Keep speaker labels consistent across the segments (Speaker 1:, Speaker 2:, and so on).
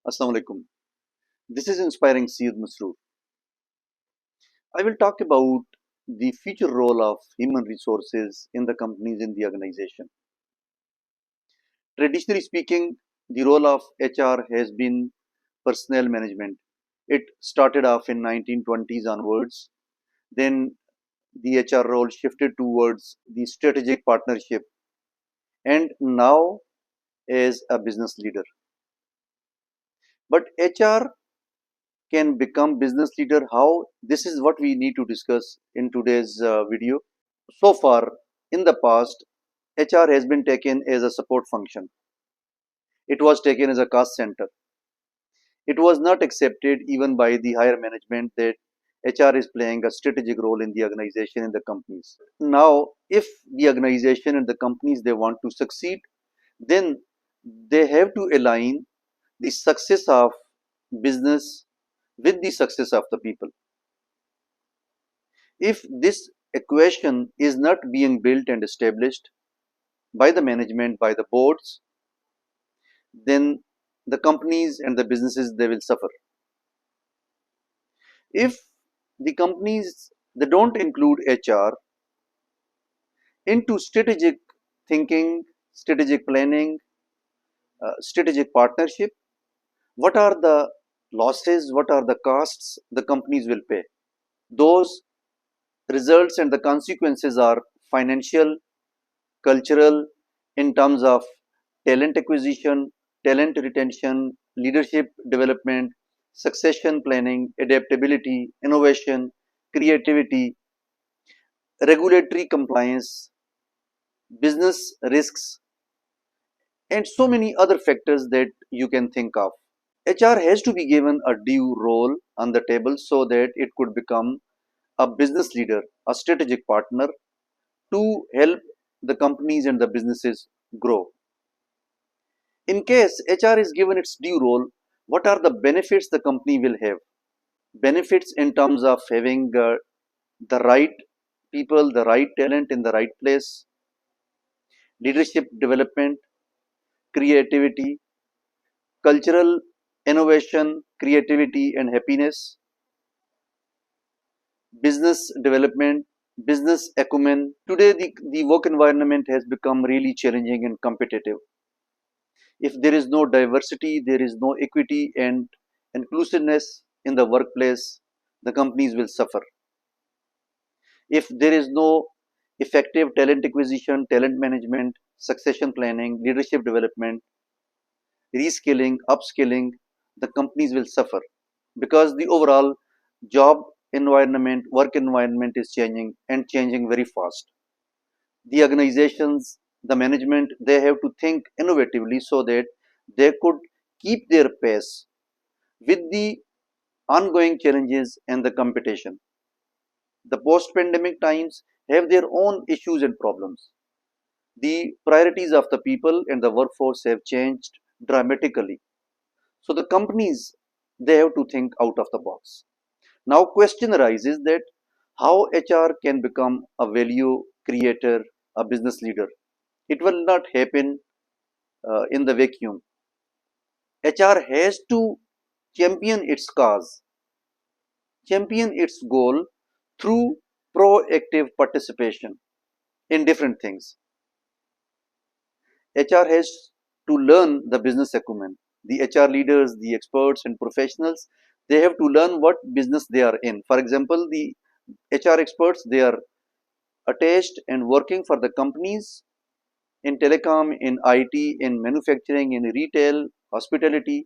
Speaker 1: Assalamu alaikum. This is Inspiring Syed Masroor. I will talk about the future role of human resources in the companies in the organization. Traditionally speaking, the role of HR has been personnel management. It started off in 1920s onwards. Then the HR role shifted towards the strategic partnership and now as a business leader. But HR can become business leader. How? This is what we need to discuss in today's video. So far, in the past, HR has been taken as a support function. It was taken as a cost center. It was not accepted even by the higher management that HR is playing a strategic role in the organization and the companies. Now, if the organization and the companies they want to succeed, then they have to align the success of business with the success of the people. If this equation is not being built and established by the management, by the boards, then the companies and the businesses they will suffer. If the companies they don't include HR into strategic thinking, strategic planning, strategic partnership, what are the losses, what are the costs the companies will pay? Those results and the consequences are financial, cultural, in terms of talent acquisition, talent retention, leadership development, succession planning, adaptability, innovation, creativity, regulatory compliance, business risks, and so many other factors that you can think of. HR has to be given a due role on the table so that it could become a business leader, a strategic partner to help the companies and the businesses grow. In case HR is given its due role, what are the benefits the company will have? Benefits in terms of having the right people, the right talent in the right place, leadership development, creativity, cultural innovation, creativity and happiness, business development, business acumen. Today, the work environment has become really challenging and competitive. If there is no diversity, there is no equity and inclusiveness in the workplace, the companies will suffer. If there is no effective talent acquisition, talent management, succession planning, leadership development, reskilling, upskilling, the companies will suffer because the overall job environment, work environment is changing and changing very fast. The organizations, the management, they have to think innovatively so that they could keep their pace with the ongoing challenges and the competition. The post pandemic times have their own issues and problems. The priorities of the people and the workforce have changed dramatically. So the companies they have to think out of the box. Now question arises that how HR can become a value creator, a business leader. It will not happen in the vacuum. HR has to champion its cause, champion its goal through proactive participation in different things. HR has to learn the business acumen. The HR leaders, the experts and professionals, they have to learn what business they are in. For example, the HR experts, they are attached and working for the companies in telecom, in IT, in manufacturing, in retail, hospitality,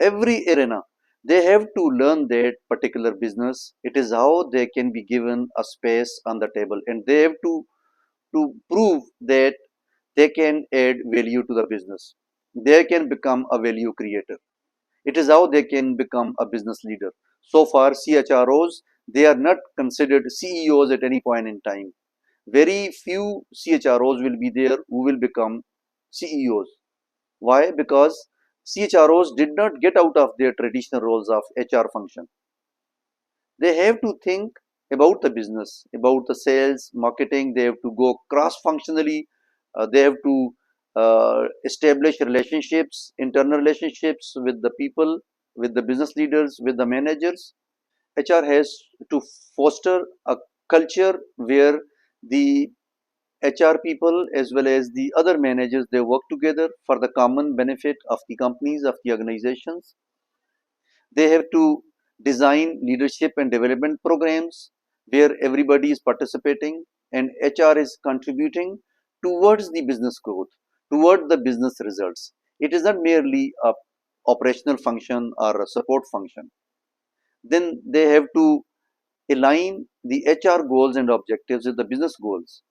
Speaker 1: every arena. They have to learn that particular business. It is how they can be given a space on the table, and they have to prove that they can add value to the business. They can become a value creator. It is how they can become a business leader. So far, CHROs, they are not considered CEOs at any point in time. Very few CHROs will be there who will become CEOs. Why? Because CHROs did not get out of their traditional roles of HR function. They have to think about the business, about the sales, marketing. They have to go cross functionally. They have to establish relationships, internal relationships with the people, with the business leaders, with the managers. HR has to foster a culture where the HR people as well as the other managers, they work together for the common benefit of the companies, of the organizations. They have to design leadership and development programs where everybody is participating and HR is contributing towards the business growth, toward the business results. It is not merely a operational function or a support function. Then they have to align the HR goals and objectives with the business goals.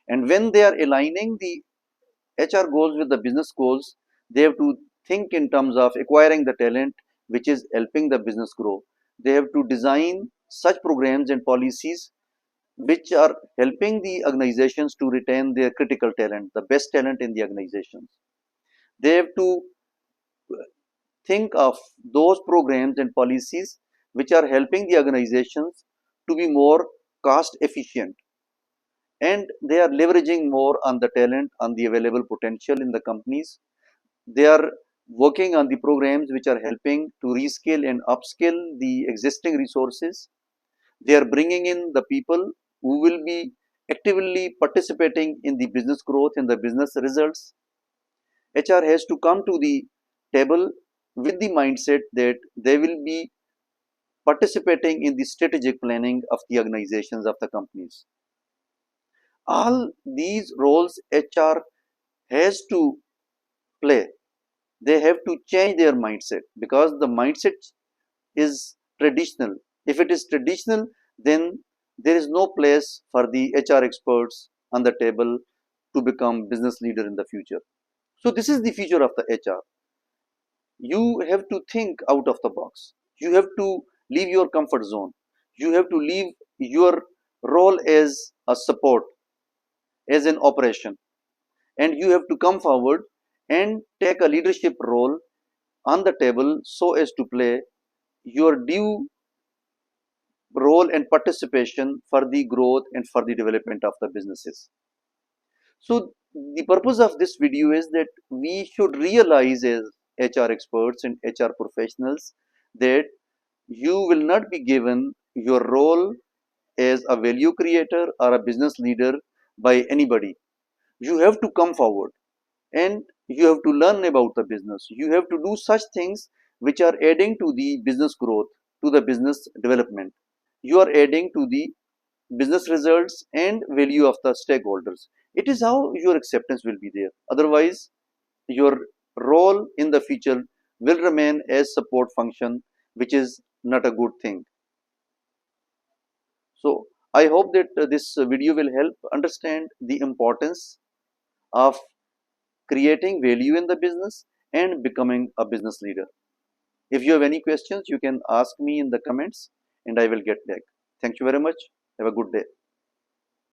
Speaker 1: And when they are aligning the HR goals with the business goals, they have to think in terms of acquiring the talent which is helping the business grow. They have to design such programs and policies which are helping the organizations to retain their critical talent, the best talent in the organizations. They have to think of those programs and policies which are helping the organizations to be more cost efficient, and they are leveraging more on the talent, on the available potential in the companies. They are working on the programs which are helping to reskill and upskill the existing resources. They are bringing in the people who will be actively participating in the business growth and the business results. HR has to come to the table with the mindset that they will be participating in the strategic planning of the organizations of the companies. All these roles HR has to play. They have to change their mindset because the mindset is traditional. If it is traditional, then there is no place for the HR experts on the table to become business leader in the future. So this is the future of the HR. You have to think out of the box. You have to leave your comfort zone. You have to leave your role as a support, as an operation, and you have to come forward and take a leadership role on the table so as to play your due role and participation for the growth and for the development of the businesses. So the purpose of this video is that we should realize as HR experts and HR professionals that you will not be given your role as a value creator or a business leader by anybody. You have to come forward and you have to learn about the business. You have to do such things which are adding to the business growth, to the business development. You are adding to the business results and value of the stakeholders. It is how your acceptance will be there. Otherwise, your role in the future will remain as support function, which is not a good thing. So I hope that this video will help understand the importance of creating value in the business and becoming a business leader. If you have any questions, you can ask me in the comments and I will get back. Thank you very much. Have a good day.